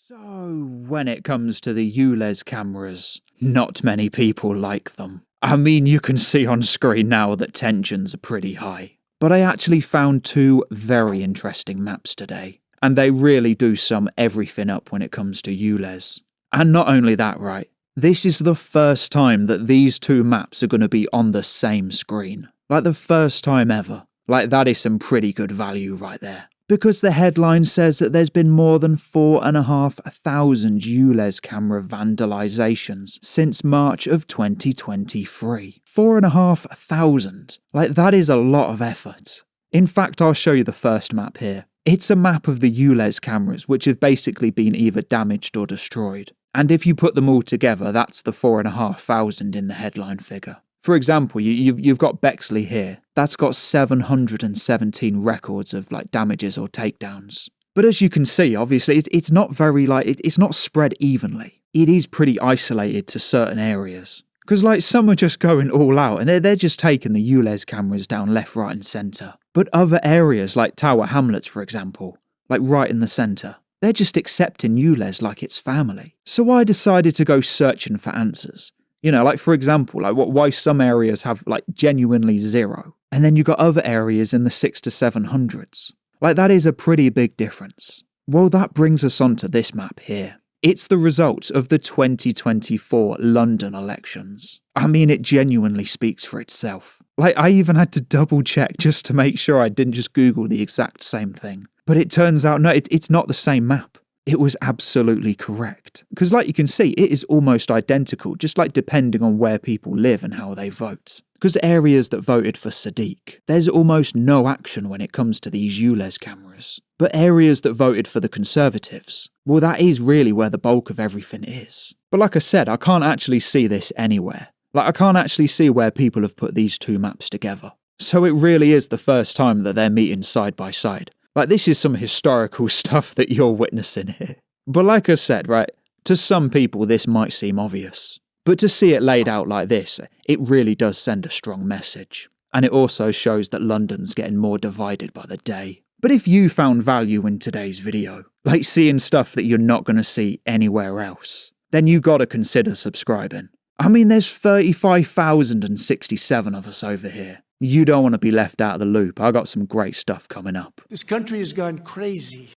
So, when it comes to the ULEZ cameras, not many people like them. I mean, you can see on screen now that tensions are pretty high. But I actually found two very interesting maps today, and they really do sum everything up when it comes to ULEZ. And not only that, right? This is the first time that these two maps are going to be on the same screen. Like the first time ever. Like that is some pretty good value right there. Because the headline says that there's been more than 4,500 ULEZ camera vandalizations since March of 2023. 4,500. Like that is a lot of effort. In fact, I'll show you the first map here. It's a map of the ULEZ cameras which have basically been either damaged or destroyed. And if you put them all together, that's the 4,500 in the headline figure. For example, you've got Bexley here. That's got 717 records of like damages or takedowns. But as you can see, obviously, it's not very it's not spread evenly. It is pretty isolated to certain areas. Because like some are just going all out and they're just taking the ULEZ cameras down left, right and centre. But other areas like Tower Hamlets, for example, like right in the centre, they're just accepting ULEZ like it's family. So I decided to go searching for answers. You know, like for example, like why some areas have like genuinely zero. And then you've got other areas in the 600s to 700s. Like that is a pretty big difference. Well, that brings us on to this map here. It's the result of the 2024 London elections. I mean, it genuinely speaks for itself. Like I even had to double check just to make sure I didn't just Google the exact same thing. But it turns out, no, it's not the same map. It was absolutely correct. Because like you can see, it is almost identical, just like depending on where people live and how they vote. Because areas that voted for Sadiq, there's almost no action when it comes to these ULEZ cameras. But areas that voted for the Conservatives, well, that is really where the bulk of everything is. But like I said, I can't actually see this anywhere. Like I can't actually see where people have put these two maps together. So it really is the first time that they're meeting side by side. Like, this is some historical stuff that you're witnessing here. But like I said, right, to some people this might seem obvious. But to see it laid out like this, it really does send a strong message. And it also shows that London's getting more divided by the day. But if you found value in today's video, like seeing stuff that you're not going to see anywhere else, then you gotta consider subscribing. I mean, there's 35,067 of us over here. You don't want to be left out of the loop. I got some great stuff coming up. This country has gone crazy.